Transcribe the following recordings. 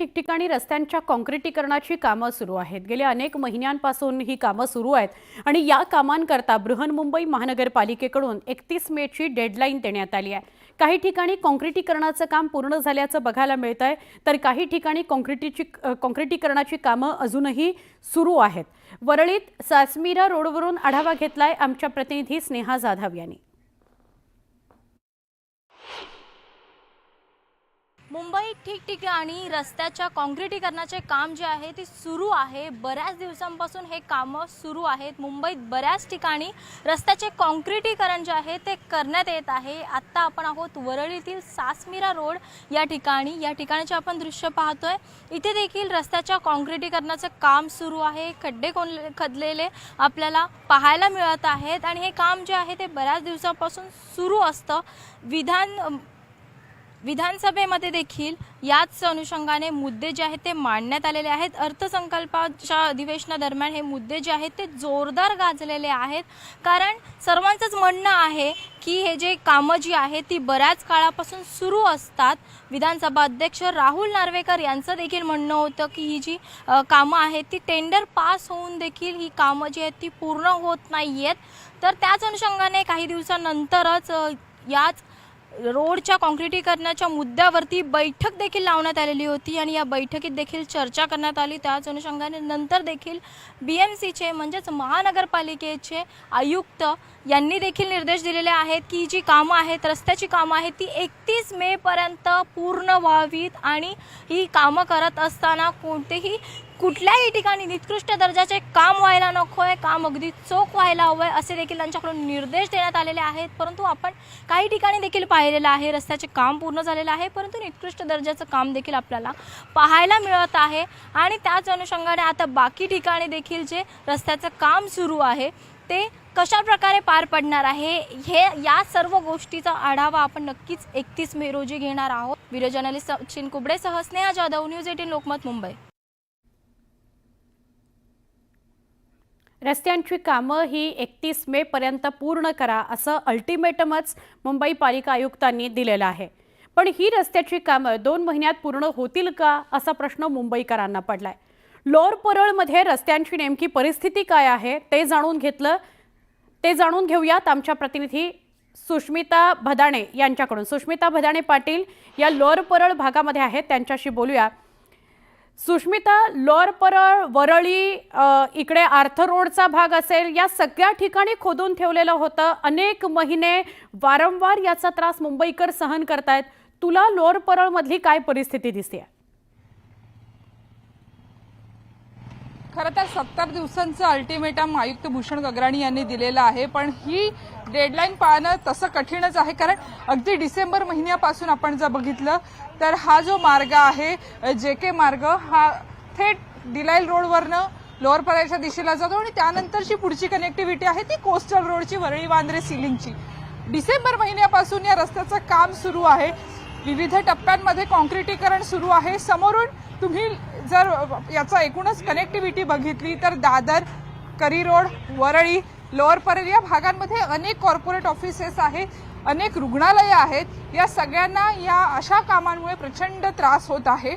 ठिकठिकाणी रस्त्यांच्या काँक्रिटीकरणाची कामं सुरू आहेत। गेल्या अनेक महिन्यांपासून ही कामं सुरू आहेत आणि या कामांकरता बृहन्मुंबई महानगरपालिकेकडून 31 मेची डेडलाईन देण्यात आली आहे। काही ठिकाणी काँक्रिटीकरणाचं काम पूर्ण झाल्याचं बघायला मिळतंय, तर काही ठिकाणी काँक्रिटीकरणाची कामं अजूनही सुरू आहेत। वरळीत सासमीरा रोडवरून आढावा घेतलाय आमच्या प्रतिनिधी स्नेहा जाधव यांनी। मुंबईत ठिकठिकाणी रस्त्याच्या काँक्रिटीकरणाचे काम जे आहे ते सुरू आहे। बऱ्याच दिवसांपासून हे कामं सुरू आहेत। मुंबईत बऱ्याच ठिकाणी रस्त्याचे काँक्रिटीकरण जे आहे ते करण्यात येत आहे। आता आपण आहोत वरळीतील सासमीरा रोड या ठिकाणचे आपण दृश्य पाहतोय। इथे देखील रस्त्याच्या काँक्रिटीकरणाचे काम सुरू आहे। खड्डे खोदलेले आपल्याला पाहायला मिळत आहेत आणि हे काम जे आहे ते बऱ्याच दिवसांपासून सुरू असतं। विधानसभेमध्ये देखील याच अनुषंगाने मुद्दे जे आहेत ते मांडण्यात आलेले आहेत। अर्थसंकल्पाच्या अधिवेशनादरम्यान हे मुद्दे जे आहेत ते जोरदार गाजलेले आहेत, कारण सर्वांचंच म्हणणं आहे की हे जे कामं जी आहेत ती बऱ्याच काळापासून सुरू असतात। विधानसभा अध्यक्ष राहुल नार्वेकर यांचं देखील म्हणणं होतं की ही जी कामं आहेत ती टेंडर पास होऊन देखील ही कामं जी आहेत ती पूर्ण होत नाही आहेत। तर त्याच अनुषंगाने काही दिवसांनंतरच याच रोडच्या काँक्रिटीकरणाच्या मुद्द्यावरती बैठक देखील लावण्यात आलेली होती आणि या बैठकीत देखील चर्चा करण्यात आली। त्याच अनुषंगाने नंतर देखील BMCचे म्हणजेच महानगरपालिकेचे आयुक्त यांनी देखील निर्देश दिलेले आहेत की जी कामं आहेत, रस्त्याची कामं आहेत ती 31 मे पर्यंत पूर्ण व्हावीत आणि ही कामं करत असताना कुठल्याही ठिकाणी निकृष्ट दर्जाचे काम व्हायला नकोय, काम अगदी चोख व्हायला हवंय असे देखील त्यांच्याकडून निर्देश देण्यात आलेले आहेत। परंतु आपण काही ठिकाणी देखील पाहिलेलं आहे रस्त्याचे काम पूर्ण झालेलं आहे, परंतु निकृष्ट दर्जाचं काम देखील आपल्याला पाहायला मिळत आहे। आणि त्याच अनुषंगाने आता बाकी ठिकाणी देखील जे रस्त्याचं काम सुरू आहे ते कशा प्रकारे पार पडणार आहे या सर्व गोष्टीचा आढावा आपण नक्कीच 31 मे रोजी घेणार आहोत। व्हिडिओ जर्नलिस्ट सचिन कुबडेसह स्नेहा जाधव, न्यूज 18 लोकमत, मुंबई। रस्त्यांची कामं ही 31 मे पर्यंत पूर्ण करा असं अल्टिमेटमच मुंबई पालिका आयुक्तांनी दिलेलं आहे। पण ही रस्त्याची कामं 2 महिन्यात पूर्ण होतील का असा प्रश्न मुंबईकरांना पडलाय। लोअर परळमध्ये रस्त्यांची नेमकी परिस्थिती काय आहे ते जाणून घेऊयात आमच्या प्रतिनिधी सुष्मिता भदाणे यांच्याकडून। सुष्मिता भदाणे पाटील या लोअर परळ भागामध्ये आहेत, त्यांच्याशी बोलूया। सुष्मिता, लोअर परळ, वरळी, इकडे आर्थर रोडचा भाग असेल, या सगळ्या ठिकाणी खोदून ठेवलेलं होतं। अनेक महिने वारंवार याचा त्रास मुंबईकर सहन करतायत। तुला लोअर परळ मधली काय परिस्थिती दिसते? खरं तर 70 दिवसांचं अल्टिमेटम आयुक्त भूषण गगराणी यांनी दिलेलं आहे, पण ही डेडलाईन पाळणं तसं कठीणच आहे। कारण अगदी डिसेंबर महिन्यापासून आपण जर बघितलं तर हा जो मार्ग आहे JK मार्ग हा थेट डिलाईल रोडवरनं लोअर परळच्या दिशेला जातो आणि त्यानंतरची पुढची कनेक्टिव्हिटी आहे ती कोस्टल रोडची, वरळी वांद्रे सिलिंगची। डिसेंबर महिन्यापासून या रस्त्याचं काम सुरू आहे, विविध टप्प्यांमध्ये काँक्रिटीकरण सुरू आहे। समोरून तुम्ही जर याचा एकूणच कनेक्टिव्हिटी बघितली तर दादर, करी रोड, वरळी, लोअर परळ या भागांमध्ये अनेक कॉर्पोरेट ऑफिसेस आहेत, अनेक रुग्णालये आहेत। या सगळ्यांना या अशा कामांमुळे प्रचंड त्रास होत आहे।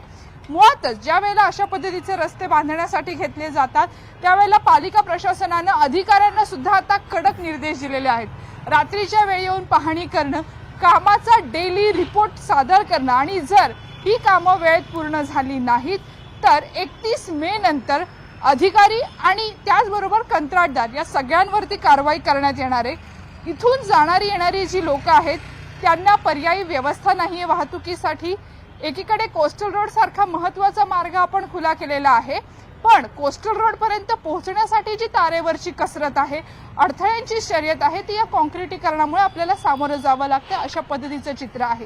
मुळातच ज्या वेळेला अशा पद्धतीचे रस्ते बांधण्यासाठी घेतले जातात त्यावेळेला पालिका प्रशासनानं अधिकाऱ्यांना सुद्धा आता कडक निर्देश दिलेले आहेत। रात्रीच्या वेळी येऊन पाहणी करणं, कामाचा डेली रिपोर्ट सादर करणं आणि जर ही कामं वेळेत पूर्ण झाली नाहीत तर 31 मे नंतर अधिकारी आणि त्याचबरोबर कंत्राटदार या सगळ्यांवरती कारवाई करण्यात येणार आहे। इथून जाणारी येणारी जी लोक आहेत त्यांना पर्यायी व्यवस्था नाहीये वाहतुकीसाठी। एकीकडे कोस्टल रोड सारखा महत्त्वाचा मार्ग आपण खुला केलेला आहे, पण कोस्टल रोड पर्यंत पोहोचण्यासाठी जी तारेवरची कसरत आहे, अडथळ्यांची शर्यत आहे, ती या काँक्रिटीकरणामुळे आपल्याला सामोरं जावं लागतं, अशा पद्धतीचं चित्र आहे।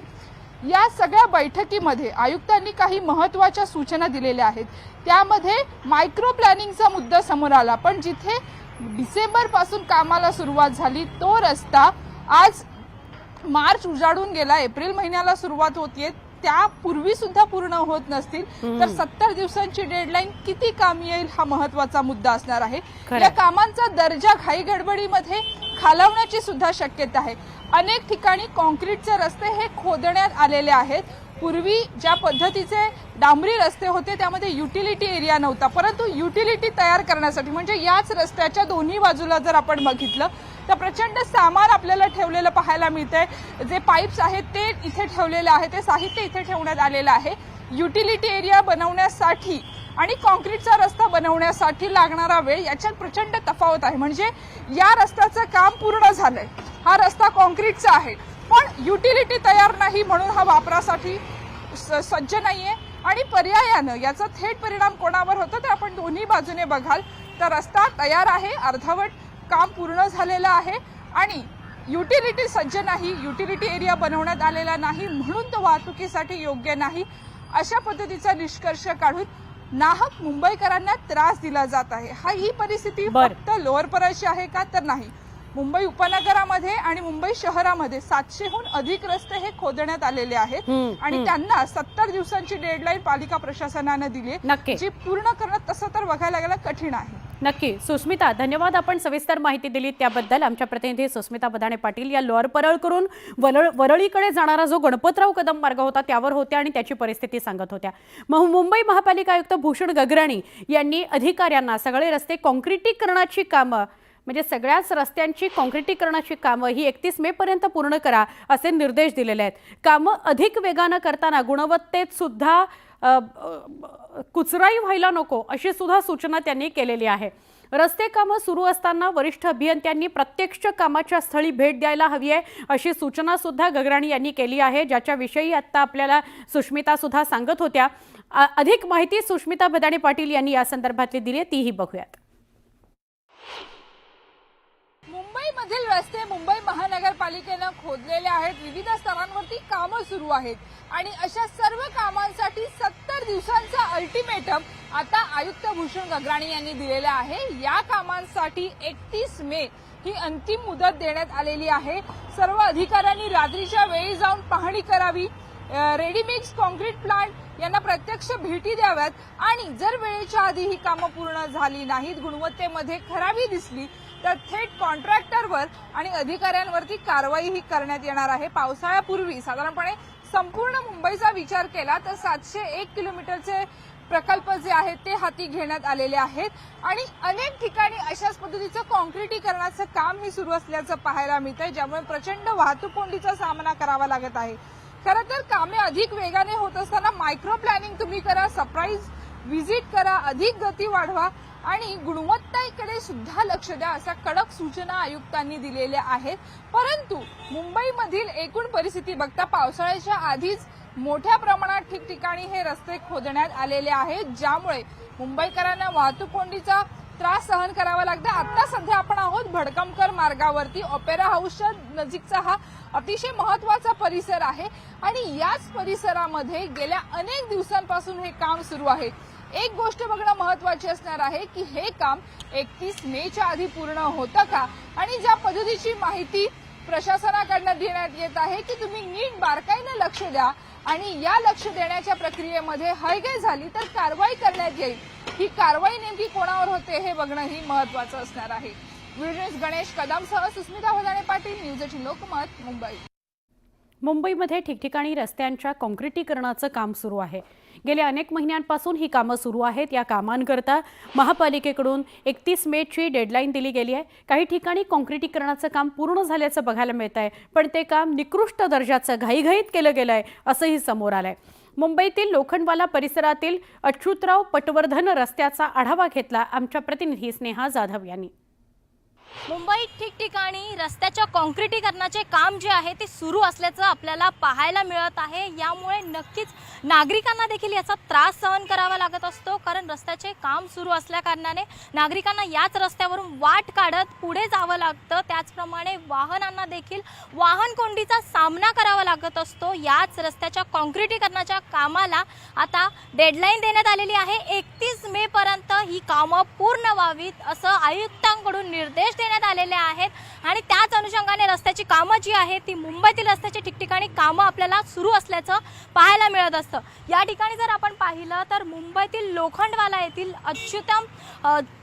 या सगळ्या बैठकीमध्ये आयुक्तांनी काही महत्त्वाच्या सूचना दिलेल्या आहेत। त्यामध्ये मायक्रो प्लॅनिंगचा मुद्दा समोर आला, पण जिथे डिसेंबर पासून कामाला सुरुवात झाली तो रस्ता आज मार्च उजाडून गेला, एप्रिल महिन्याला सुरुवात होतीये, त्यापूर्वी सुद्धा पूर्ण होत नसतील तर 70 दिवसांची डेडलाईन किती कामी येईल हा महत्त्वाचा मुद्दा असणार आहे। या कामांचा दर्जा घाई गडबडीमध्ये खालावण्याची सुद्धा शक्यता आहे। अनेक ठिकाणी काँक्रीटचे रस्ते हे खोदण्यात आलेले आहेत, पूर्वी ज्या पद्धतीचे डांबरी रस्ते होते त्यामध्ये युटिलिटी एरिया नव्हता, परंतु युटिलिटी तयार करण्यासाठी म्हणजे याच रस्त्याच्या दोन्ही बाजूला जर आपण बघितलं तर प्रचंड सामान आपल्याला ठेवलेलं पाहायला मिळतंय. जे पाईप्स आहेत ते इथे ठेवलेले आहे, ते साहित्य इथे ठेवण्यात आलेलं आहे. युटिलिटी एरिया बनवण्यासाठी आणि कॉन्क्रीटचा रस्ता बनवण्यासाठी लागणारा वेळ याच्यात प्रचंड तफावत आहे. म्हणजे या रस्त्याचं काम पूर्ण झालंय, हा रस्ता कॉन्क्रीटचा आहे, पण युटिलिटी तयार नाही म्हणून हा वापरासाठी सज्ज नाहीये. आणि पर्यायानं याचा थेट परिणाम कोणावर होतो तर आपण दोन्ही बाजूने बघाल तर रस्ता तयार आहे, अर्धवट काम पूर्ण झालेलं आहे आणि युटिलिटी सज्ज नाही, युटिलिटी एरिया बनवण्यात आलेला नाही म्हणून तो वाहतुकीसाठी योग्य नाही. अशा पद्धतीचा निष्कर्ष काढून नाहक मुंबईकरांना त्रास दिला जात आहे. ही परिस्थिती फक्त लोअर परळची आहे का तर नाही. मुंबई उपनगरामध्ये आणि मुंबई शहरामध्ये 700हून अधिक रस्ते हे खोदण्यात आलेले आहेत आणि त्यांना 70 दिवसांची डेडलाईन पालिका प्रशासनाने दिली, जी पूर्ण करणं तसं तर बघायला गेलं कठीण आहे. नक्की. सुस्मिता, धन्यवाद. आपण सविस्तर माहिती दिली त्याबद्दल. आमच्या प्रतिनिधी सुस्मिता बदाणे पाटील या लोअर परळ करून वरळीकडे जाणारा जो गणपतराव कदम मार्ग होता त्यावर होत्या आणि त्याची परिस्थिती सांगत होत्या. मुंबई महापालिका आयुक्त भूषण गगराणी यांनी अधिकाऱ्यांना सगळे रस्ते काँक्रिटीकरणाची कामं म्हणजे सगळ्याच रस्त्यांची काँक्रिटीकरणाची कामं ही 31 मे पर्यंत पूर्ण करा असे निर्देश दिलेले आहेत. कामं अधिक वेगानं करताना गुणवत्तेत सुद्धा कुचराई व्हायला नको अशी सुद्धा सूचना त्यांनी केलेली आहे. रस्ते कामं सुरू असताना वरिष्ठ अभियंत्यांनी प्रत्यक्ष कामाच्या स्थळी भेट द्यायला हवी आहे अशी सूचना सुद्धा गगराणी यांनी केली आहे, ज्याच्याविषयी आता आपल्याला सुष्मिता सुद्धा सांगत होत्या. अधिक माहिती सुष्मिता बदाणे पाटील यांनी या संदर्भातली दिली आहे, तीही बघूयात. मुंबईमधील रस्ते मुंबई महानगरपालिकेनं खोदलेले आहेत, विविध स्तरांवरती कामं सुरू आहेत आणि अशा सर्व कामांसाठी 70 दिवसांचा अल्टिमेटम आता आयुक्त भूषण गगराणी यांनी दिलेला आहे. या कामांसाठी 31 मे ही अंतिम मुदत देण्यात आलेली आहे. सर्व अधिकाऱ्यांनी रात्रीच्या वेळी जाऊन पाहणी करावी, रेडीमिक्स कॉन्क्रीट प्लांट यांना प्रत्यक्ष भेटी द्याव्यात आणि जर वेळेच्या आधी ही कामं पूर्ण झाली नाहीत, गुणवत्तेमध्ये खराबी दिसली तर थेट कॉन्ट्रॅक्टरवर आणि अधिकाऱ्यांवरती कारवाईही करण्यात येणार आहे. पावसाळ्यापूर्वी साधारणपणे संपूर्ण मुंबईचा विचार केला तर 701 किलोमीटरचे प्रकल्प जे आहेत ते हाती घेण्यात आलेले आहेत आणि अनेक ठिकाणी अशाच पद्धतीचं कॉन्क्रिटीकरणाचं काम ही सुरू असल्याचं पाहायला मिळतंय, ज्यामुळे प्रचंड वाहतूक कोंडीचा सामना करावा लागत आहे. खरं तर कामे अधिक वेगाने होत असताना मायक्रो प्लॅनिंग तुम्ही करा, सरप्राईज व्हिजिट करा, अधिक गती वाढवा आणि गुणवत्तेकडे सुद्धा लक्ष द्या अशा कडक सूचना आयुक्तांनी दिलेल्या आहेत. परंतु मुंबईमधील एकूण परिस्थिती बघता पावसाळ्याच्या आधीच मोठ्या प्रमाणात ठिकठिकाणी हे रस्ते खोदण्यात आलेले आहेत, ज्यामुळे मुंबईकरांना वाहतूक कोंडीचा त्रास सहन करावा लागतो. आता सध्या आपण आहोत भडकमकर मार्गावरती. ऑपेरा हाऊसच्या नजीकचा हा अतिशय महत्वाचा परिसर आहे आणि याच परिसरामध्ये गेल्या अनेक दिवसांपासून हे काम सुरू आहे. एक गोष्ट बघणं महत्वाची असणार आहे की हे काम 31 मेच्या आधी पूर्ण होतं का आणि ज्या पद्धतीची माहिती प्रशासनाकडनं देण्यात येत आहे की तुम्ही नीट बारकाईनं लक्ष द्या आणि या लक्ष देण्याच्या प्रक्रियेमध्ये हयगय झाली तर कारवाई करण्यात येईल. ही कारवाई नेमकी कोणावर होते हे बघणंही महत्वाचं असणार आहे. व्हिडिओ गणेश कदमसह सुस्मिता बदाणे पाटील, न्यूज 18 लोकमत, मुंबई. मुंबईमध्ये ठिकठिकाणी रस्त्यांच्या काँक्रिटीकरणाचं काम सुरू आहे. गेल्या अनेक महिन्यांपासून ही कामं सुरू आहेत. या कामांकरता महापालिकेकडून 31 मेची डेडलाईन दिली गेली आहे. काही ठिकाणी काँक्रिटीकरणाचं काम पूर्ण झाल्याचं बघायला मिळत आहे, पण ते काम निकृष्ट दर्जाचं घाईघाईत केलं गेलं आहे असंही समोर आलं आहे. मुंबईतील लोखंडवाला परिसरातील अच्युतराव पटवर्धन रस्त्याचा आढावा घेतला आमच्या प्रतिनिधी स्नेहा जाधव यांनी. मुंबईत ठिकठिकाणी रस्त्याच्या काँक्रिटीकरणाचे काम जे आहे ते सुरू असल्याचं आपल्याला पाहायला मिळत आहे. यामुळे नक्कीच नागरिकांना देखील याचा त्रास सहन करावा लागत असतो, कारण रस्त्याचे काम सुरू असल्या कारणाने नागरिकांना याच रस्त्यावरून वाट काढत पुढे जावं लागतं. त्याचप्रमाणे वाहनांना देखील वाहन कोंडीचा सामना करावा लागत असतो. याच रस्त्याच्या काँक्रिटीकरणाच्या कामाला आता डेडलाईन देण्यात आलेली आहे. 31 मे पर्यंत ही कामं पूर्ण व्हावीत असं आयुक्तांकडून निर्देश देण्यात आलेले आहेत आणि त्याच अनुषंगाने रस्त्याची कामं जी आहेत ती मुंबईतील रस्त्याची ठिकठिकाणी कामं आपल्याला सुरू असल्याचं पाहायला मिळत असतं। या ठिकाणी जर आपण पाहिलं तर मुंबईतील लोखंडवाला येथील अच्युतम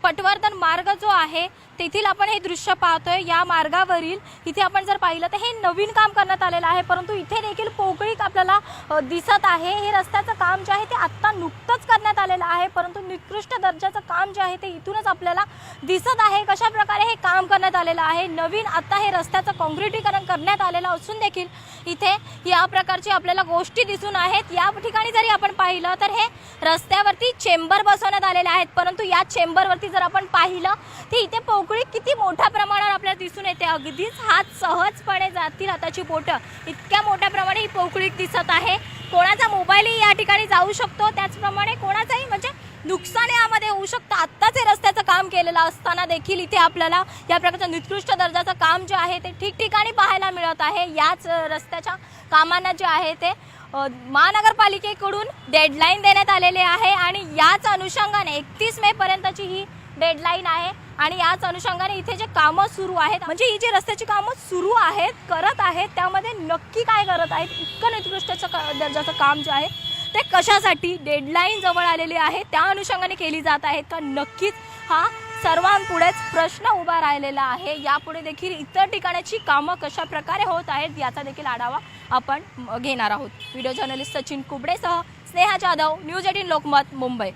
पटवर्धन मार्ग जो आहे तेथील आपण हे दृश्य पाहतोय। या मार्गावरील इथे आपण जर पाहिलं तर हे नवीन काम करण्यात आलेलं आहे, परंतु इथे देखील पोकळी आपल्याला दिसत आहे। हे रस्त्याचं काम जे आहे ते आत्ता नुकतंच करण्यात आलेलं आहे, परंतु निकृष्ट दर्जाचं काम जे आहे ते इथूनच आपल्याला दिसत आहे। कशा प्रकारे हे काम करण्यात आलेलं आहे, नवीन आता हे रस्त्याचं काँक्रिटीकरण करण्यात आलेलं असून देखील इथे या प्रकारची आपल्याला गोष्टी दिसून आहेत। या ठिकाणी जरी आपण पाहिलं तर हे रस्त्यावरती चेंबर बसवण्यात आलेले आहेत, परंतु या चेंबरवरती जर आपण पाहिलं तर इथे पोकळी किती मोठ्या प्रमाणावर आपल्याला दिसून येते। अगदीच हात सहजपणे जातील हाताची बोटं इतक्या मोठ्या प्रमाणे ही पोकळी दिसत आहे। कोणाचा मोबाईलही या ठिकाणी जाऊ शकतो, त्याचप्रमाणे कोणाचाही म्हणजे नुकसान यामध्ये होऊ शकतं। आत्ताच हे रस्त्याचं काम केलेलं असताना देखील इथे आपल्याला या प्रकारचं निकृष्ट दर्जाचं काम जे आहे ते ठिकठिकाणी पाहायला मिळत आहे। याच रस्त्याच्या कामांना जे आहे ते महानगरपालिकेकडून डेडलाईन देण्यात आलेले आहे आणि याच अनुषंगाने 31 मे पर्यंतची ही डेडलाईन आहे आणि याच अनुषंगाने इथे जे कामं सुरू आहेत म्हणजे ही जी रस्त्याची कामं सुरू आहेत करत आहेत त्यामध्ये नक्की काय करत आहेत, इतकं निकृष्ट दर्जाचं काम जे आहे ते कशासाठी डेडलाईन जवळ आलेली आहे त्या अनुषंगाने केली जात आहेत का, नक्कीच हा सर्वांपुढेच प्रश्न उभा राहिलेला आहे। यापुढे देखील इतर ठिकाणाची कामं कशा प्रकारे होत आहेत याचा देखील आढावा आपण घेणार आहोत। व्हिडिओ जर्नलिस्ट सचिन कुबडेसह स्नेहा जाधव, न्यूज 18 लोकमत, मुंबई।